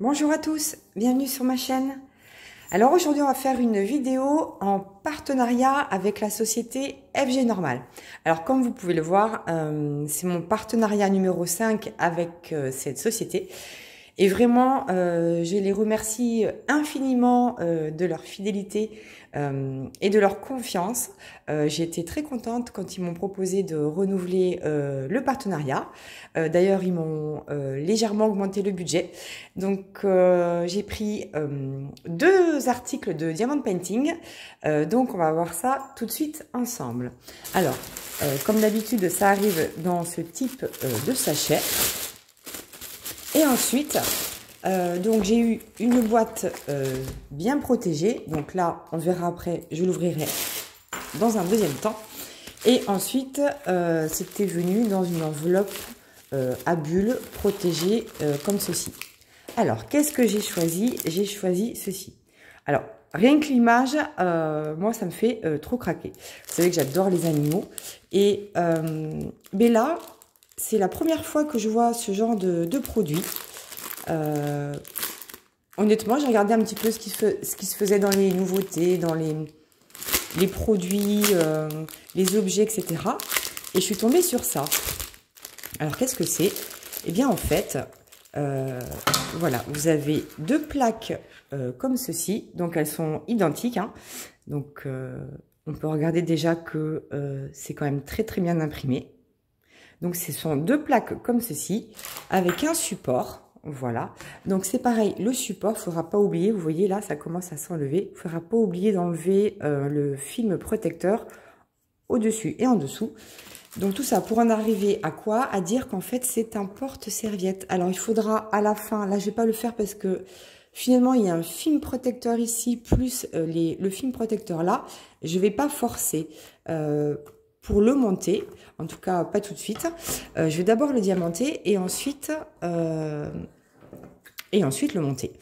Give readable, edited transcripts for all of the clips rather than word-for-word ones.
Bonjour à tous, bienvenue sur ma chaîne. Alors aujourd'hui on va faire une vidéo en partenariat avec la société FG Normal. Alors comme vous pouvez le voir, c'est mon partenariat numéro 5 avec cette société. Et vraiment, je les remercie infiniment de leur fidélité et de leur confiance. J'ai été très contente quand ils m'ont proposé de renouveler le partenariat. D'ailleurs, ils m'ont légèrement augmenté le budget. Donc, j'ai pris 2 articles de Diamond Painting. Donc, on va voir ça tout de suite ensemble. Alors, comme d'habitude, ça arrive dans ce type de sachet. Et ensuite, donc j'ai eu une boîte bien protégée. Donc là, on verra après, je l'ouvrirai dans un deuxième temps. Et ensuite, c'était venu dans une enveloppe à bulles protégée comme ceci. Alors, qu'est-ce que j'ai choisi? J'ai choisi ceci. Alors, rien que l'image, moi, ça me fait trop craquer. Vous savez que j'adore les animaux. Et mais là, c'est la première fois que je vois ce genre de produit. Honnêtement, j'ai regardé un petit peu ce qui se faisait dans les nouveautés, dans les produits, les objets, etc. Et je suis tombée sur ça. Alors, qu'est-ce que c'est? Eh bien, en fait, voilà, vous avez 2 plaques comme ceci. Donc, elles sont identiques. Hein. Donc, on peut regarder déjà que c'est quand même très, très bien imprimé. Donc, ce sont 2 plaques comme ceci, avec un support. Voilà. Donc, c'est pareil. Le support, il ne faudra pas oublier. Vous voyez, là, ça commence à s'enlever. Il ne faudra pas oublier d'enlever le film protecteur au-dessus et en dessous. Donc, tout ça pour en arriver à quoi? À dire qu'en fait, c'est un porte-serviette. Alors, il faudra à la fin, là, je ne vais pas le faire parce que finalement, il y a un film protecteur ici, plus le film protecteur là. Je ne vais pas forcer. Pour le monter, en tout cas pas tout de suite, je vais d'abord le diamanter et ensuite le monter.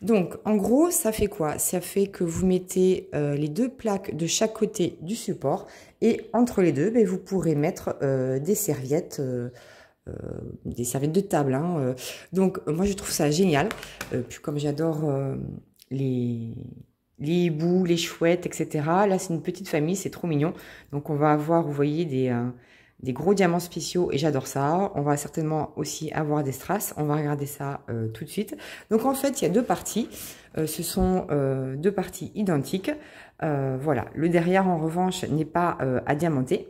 Donc en gros ça fait quoi? Ça fait que vous mettez les 2 plaques de chaque côté du support et entre les deux, vous pourrez mettre des serviettes de table. Hein, donc moi je trouve ça génial, puis comme j'adore les hiboux, les chouettes, etc. Là, c'est une petite famille, c'est trop mignon. Donc, on va avoir, vous voyez, des gros diamants spéciaux et j'adore ça. On va certainement aussi avoir des strass. On va regarder ça tout de suite. Donc, en fait, il y a 2 parties. Ce sont 2 parties identiques. Voilà. Le derrière, en revanche, n'est pas à diamanter.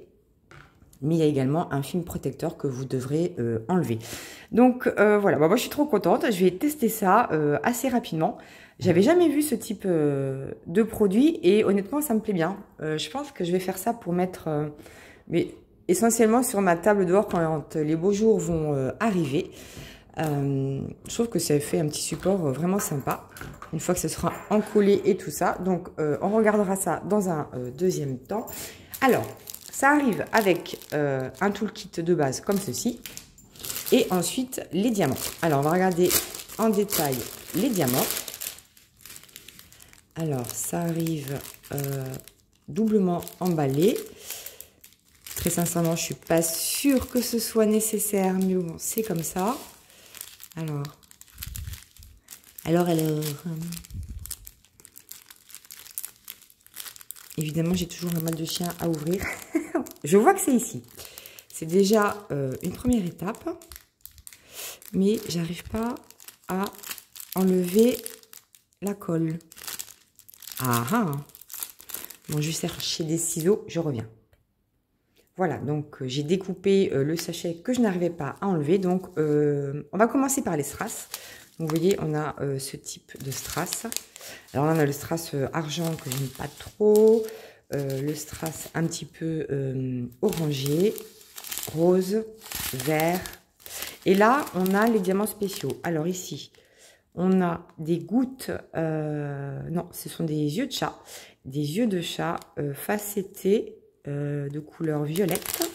Mais il y a également un film protecteur que vous devrez enlever. Donc, voilà. Bah, moi, je suis trop contente. Je vais tester ça assez rapidement. J'avais jamais vu ce type de produit et honnêtement, ça me plaît bien. Je pense que je vais faire ça pour mettre, mais essentiellement sur ma table dehors quand les beaux jours vont arriver. Je trouve que ça fait un petit support vraiment sympa. Une fois que ce sera encollé et tout ça. Donc, on regardera ça dans un deuxième temps. Alors, ça arrive avec un toolkit de base comme ceci. Et ensuite, les diamants. Alors, on va regarder en détail les diamants. Alors, ça arrive doublement emballé. Très sincèrement, je ne suis pas sûre que ce soit nécessaire, mais bon, c'est comme ça. Alors. Évidemment, j'ai toujours un mal de chien à ouvrir. Je vois que c'est ici. C'est déjà une première étape. Mais j'arrive pas à enlever la colle. Ah ah. Bon, je vais chercher des ciseaux, je reviens. Voilà, donc j'ai découpé le sachet que je n'arrivais pas à enlever. Donc, on va commencer par les strass. Donc, vous voyez, on a ce type de strass. Alors là, on a le strass argent que je n'aime pas trop. Le strass un petit peu orangé, rose, vert. Et là, on a les diamants spéciaux. Alors ici, on a des gouttes, non, ce sont des yeux de chat. Des yeux de chat facettés de couleur violette.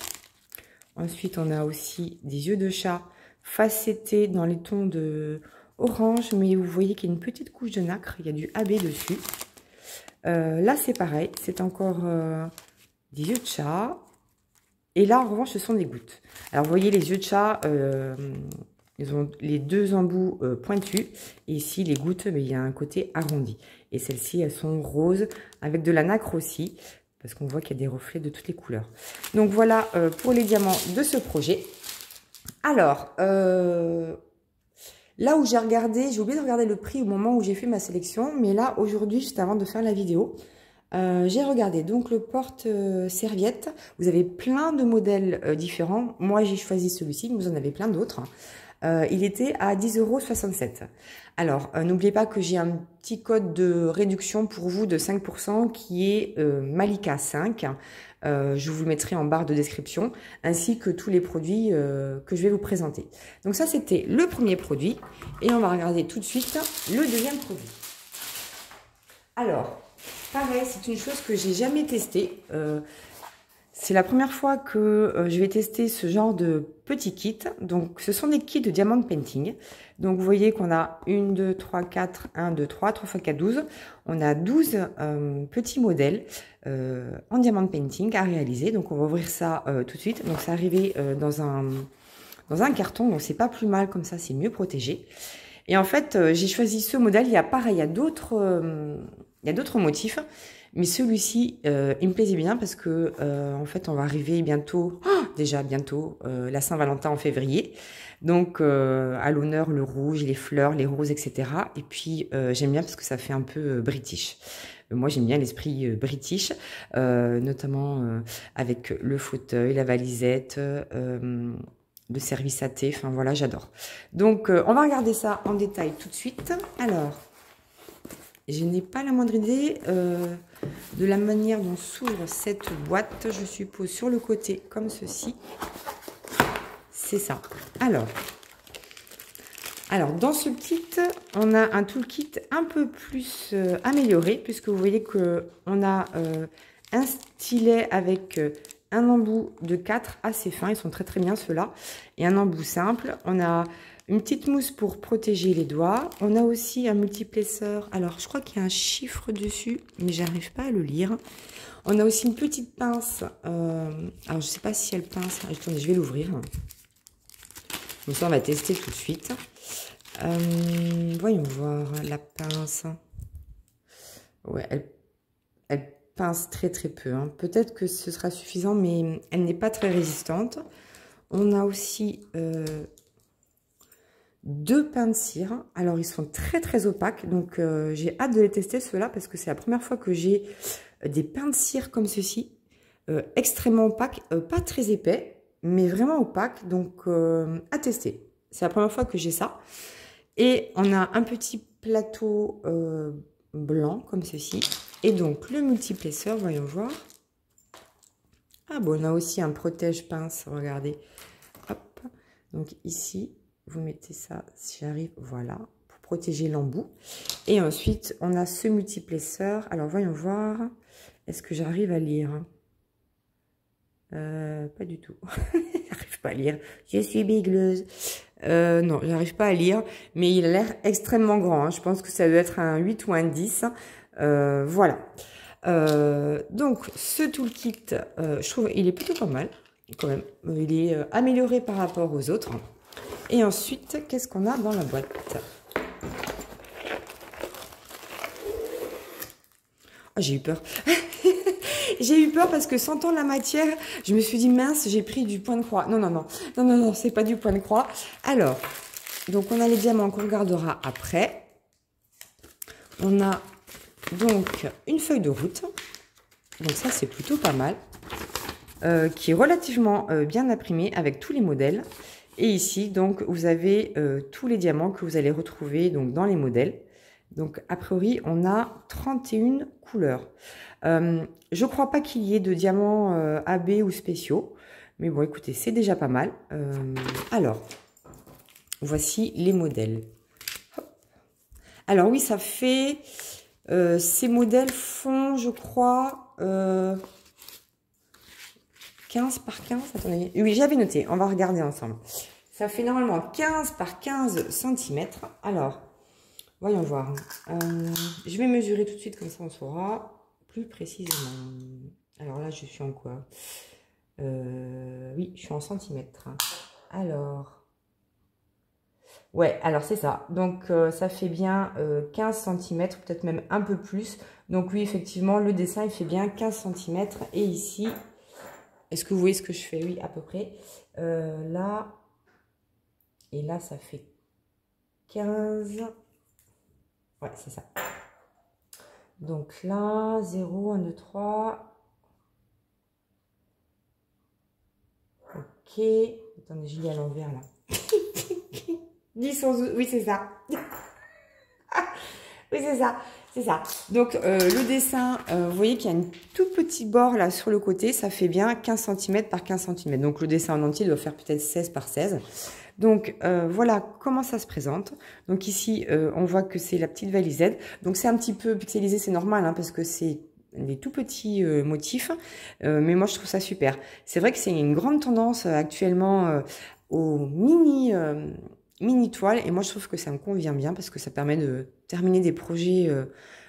Ensuite, on a aussi des yeux de chat facettés dans les tons de orange. Mais vous voyez qu'il y a une petite couche de nacre. Il y a du AB dessus. Là, c'est pareil. C'est encore des yeux de chat. Et là, en revanche, ce sont des gouttes. Alors, vous voyez les yeux de chat Ils ont les deux embouts pointus. Et ici, les gouttes, mais il y a un côté arrondi. Et celles-ci, elles sont roses avec de la nacre aussi. Parce qu'on voit qu'il y a des reflets de toutes les couleurs. Donc voilà pour les diamants de ce projet. Alors, là où j'ai regardé, j'ai oublié de regarder le prix au moment où j'ai fait ma sélection. Mais là, aujourd'hui, juste avant de faire la vidéo, j'ai regardé. Donc le porte-serviette, vous avez plein de modèles différents. Moi, j'ai choisi celui-ci, mais vous en avez plein d'autres. Il était à 10,67 €. Alors, n'oubliez pas que j'ai un petit code de réduction pour vous de 5% qui est Malika 5. Je vous le mettrai en barre de description, ainsi que tous les produits que je vais vous présenter. Donc ça, c'était le premier produit. Et on va regarder tout de suite le deuxième produit. Alors, pareil, c'est une chose que j'ai jamais testée. C'est la première fois que je vais tester ce genre de petits kits. Donc, ce sont des kits de diamant painting. Donc, vous voyez qu'on a 1, 2, 3, 4, 1, 2, 3, 3 x 4, 12. On a 12 petits modèles en diamant painting à réaliser. Donc, on va ouvrir ça tout de suite. Donc, c'est arrivé dans un carton. Donc, c'est pas plus mal comme ça, c'est mieux protégé. Et en fait, j'ai choisi ce modèle. Il y a pareil, il y a d'autres motifs. Mais celui-ci, il me plaisait bien parce que, en fait, on va arriver bientôt, déjà bientôt, la Saint-Valentin en février. Donc, à l'honneur, le rouge, les fleurs, les roses, etc. Et puis, j'aime bien parce que ça fait un peu british. Moi, j'aime bien l'esprit british, notamment avec le fauteuil, la valisette, le service à thé. Enfin, voilà, j'adore. Donc, on va regarder ça en détail tout de suite. Alors, je n'ai pas la moindre idée de la manière dont s'ouvre cette boîte. Je suppose sur le côté comme ceci. C'est ça. Alors, dans ce kit, on a un toolkit un peu plus amélioré, puisque vous voyez qu'on a un stylet avec un embout de 4 assez fin. Ils sont très très bien ceux-là. Et un embout simple. On a une petite mousse pour protéger les doigts. On a aussi un multiplesseur. Alors, je crois qu'il y a un chiffre dessus, mais j'arrive pas à le lire. On a aussi une petite pince. Alors, je ne sais pas si elle pince. Attendez, je vais l'ouvrir. Comme ça, on va tester tout de suite. Voyons voir la pince. Ouais, elle pince très très peu. Hein. Peut-être que ce sera suffisant, mais elle n'est pas très résistante. On a aussi... deux pains de cire. Alors, ils sont très, très opaques. Donc, j'ai hâte de les tester, ceux-là, parce que c'est la première fois que j'ai des pains de cire comme ceci. Extrêmement opaques. Pas très épais, mais vraiment opaques. Donc, à tester. C'est la première fois que j'ai ça. Et on a un petit plateau blanc, comme ceci. Et donc, le multiplesseur, voyons voir. Ah bon, on a aussi un protège-pince, regardez. Hop. Donc, ici... Vous mettez ça, si j'arrive, voilà, pour protéger l'embout. Et ensuite, on a ce multiplesseur. Alors, voyons voir. Est-ce que j'arrive à lire? Pas du tout. J'arrive pas à lire. Je suis bigleuse. Non, j'arrive pas à lire. Mais il a l'air extrêmement grand. Hein. Je pense que ça doit être un 8 ou un 10. Voilà. Donc, ce toolkit, je trouve, il est plutôt pas mal. Quand même. Il est amélioré par rapport aux autres. Et ensuite, qu'est-ce qu'on a dans la boîte? Oh, j'ai eu peur. J'ai eu peur parce que sentant la matière, je me suis dit mince, j'ai pris du point de croix. Non, non, non. Non, non, non, c'est pas du point de croix. Alors, donc on a les diamants qu'on regardera après. On a donc une feuille de route. Donc ça, c'est plutôt pas mal. Qui est relativement bien imprimée avec tous les modèles. Et ici, donc, vous avez tous les diamants que vous allez retrouver donc, dans les modèles. Donc, a priori, on a 31 couleurs. Je ne crois pas qu'il y ait de diamants AB ou spéciaux. Mais bon, écoutez, c'est déjà pas mal. Alors, voici les modèles. Hop. Alors oui, ça fait... ces modèles font, je crois... 15 par 15, attendez, oui j'avais noté, on va regarder ensemble. Ça fait normalement 15 par 15 cm. Alors, voyons voir. Je vais mesurer tout de suite, comme ça on saura plus précisément. Alors là, je suis en quoi? Oui, je suis en centimètres. Alors, Ouais, alors c'est ça. Donc, ça fait bien 15 cm, peut-être même un peu plus. Donc oui, effectivement, le dessin, il fait bien 15 cm. Et ici, est-ce que vous voyez ce que je fais? Oui, à peu près. Là, et là, ça fait 15. Ouais, c'est ça. Donc là, 0, 1, 2, 3. Ok. Attendez, je lis à l'envers là. 10, 11, oui, c'est ça. Oui, c'est ça. C'est ça. Donc, le dessin, vous voyez qu'il y a un tout petit bord là sur le côté. Ça fait bien 15 cm par 15 cm. Donc, le dessin en entier doit faire peut-être 16 par 16. Donc, voilà comment ça se présente. Donc, ici, on voit que c'est la petite valisette. Donc, c'est un petit peu pixelisé, c'est normal, hein, parce que c'est des tout petits motifs. Mais moi, je trouve ça super. C'est vrai que c'est une grande tendance actuellement aux mini toile, et moi je trouve que ça me convient bien parce que ça permet de terminer des projets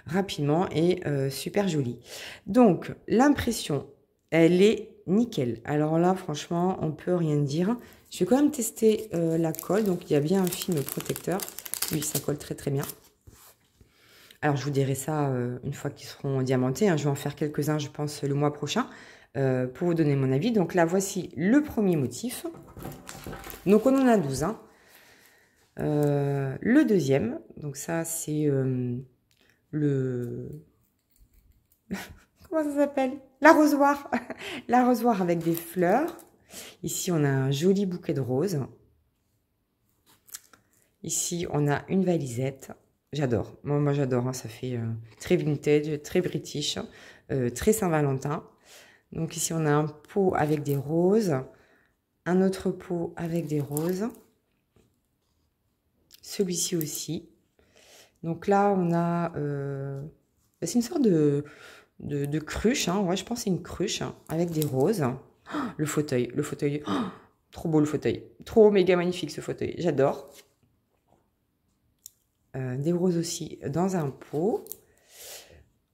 rapidement et super joli. Donc l'impression, elle est nickel. Alors là franchement on peut rien dire. Je vais quand même tester la colle. Donc il y a bien un film protecteur. Oui, ça colle très très bien. Alors je vous dirai ça une fois qu'ils seront diamantés, hein. Je vais en faire quelques-uns je pense le mois prochain pour vous donner mon avis. Donc là voici le premier motif. Donc on en a 12, hein. Le deuxième, donc ça c'est le... Comment ça s'appelle? L'arrosoir. L'arrosoir avec des fleurs. Ici on a un joli bouquet de roses. Ici on a une valisette. J'adore, moi j'adore, hein. Ça fait très vintage, très british, très Saint-Valentin. Donc ici on a un pot avec des roses, un autre pot avec des roses. Celui-ci aussi. Donc là, on a... c'est une sorte de cruche. Hein. Ouais, je pense que c'est une cruche hein, avec des roses. Oh, le fauteuil. Oh, trop beau le fauteuil. Trop méga magnifique ce fauteuil. J'adore. Des roses aussi dans un pot.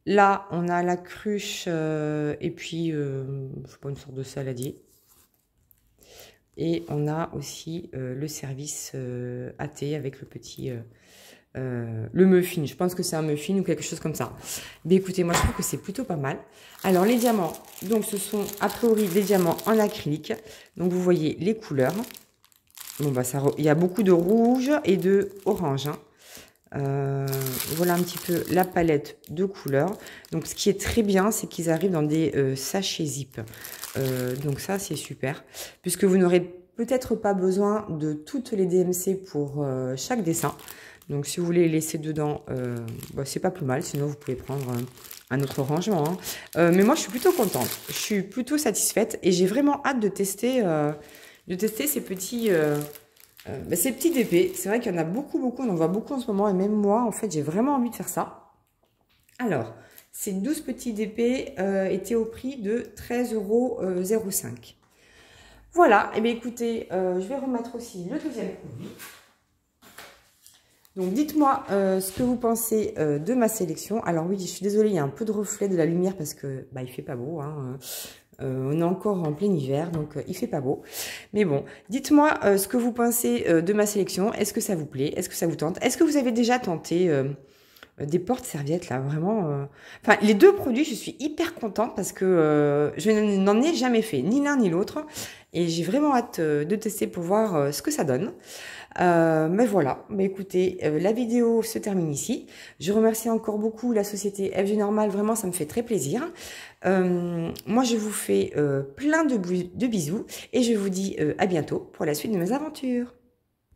Là, on a la cruche et puis, je sais pas, une sorte de saladier. Et on a aussi le service à thé avec le petit... le muffin, je pense que c'est un muffin ou quelque chose comme ça. Mais écoutez, moi je trouve que c'est plutôt pas mal. Alors les diamants, donc ce sont a priori des diamants en acrylique. Donc vous voyez les couleurs. Bon bah ça, il y a beaucoup de rouge et de orange. Hein. Voilà un petit peu la palette de couleurs. Donc ce qui est très bien, c'est qu'ils arrivent dans des sachets zip. Donc ça c'est super, puisque vous n'aurez peut-être pas besoin de toutes les DMC pour chaque dessin. Donc si vous voulez les laisser dedans, bah, c'est pas plus mal. Sinon vous pouvez prendre un autre rangement. Hein. Mais moi je suis plutôt contente. Je suis plutôt satisfaite et j'ai vraiment hâte de tester ces petits DP. C'est vrai qu'il y en a beaucoup. On en voit beaucoup en ce moment. Et même moi, en fait, j'ai vraiment envie de faire ça. Alors, ces 12 petits DP étaient au prix de 13,05 €. Voilà. Et bien écoutez, je vais remettre aussi le deuxième produit. Donc, dites-moi ce que vous pensez de ma sélection. Alors oui, je suis désolée, il y a un peu de reflet de la lumière parce que bah, il fait pas beau. Hein. On est encore en plein hiver, donc il fait pas beau. Mais bon, dites-moi ce que vous pensez de ma sélection. Est-ce que ça vous plaît? Est-ce que ça vous tente? Est-ce que vous avez déjà tenté des porte-serviettes là? Vraiment. Enfin, les deux produits, je suis hyper contente parce que je n'en ai jamais fait, ni l'un ni l'autre. Et j'ai vraiment hâte de tester pour voir ce que ça donne. Mais voilà, mais écoutez, la vidéo se termine ici. Je remercie encore beaucoup la société FG Normal, vraiment ça me fait très plaisir. Moi je vous fais plein de bisous et je vous dis à bientôt pour la suite de mes aventures.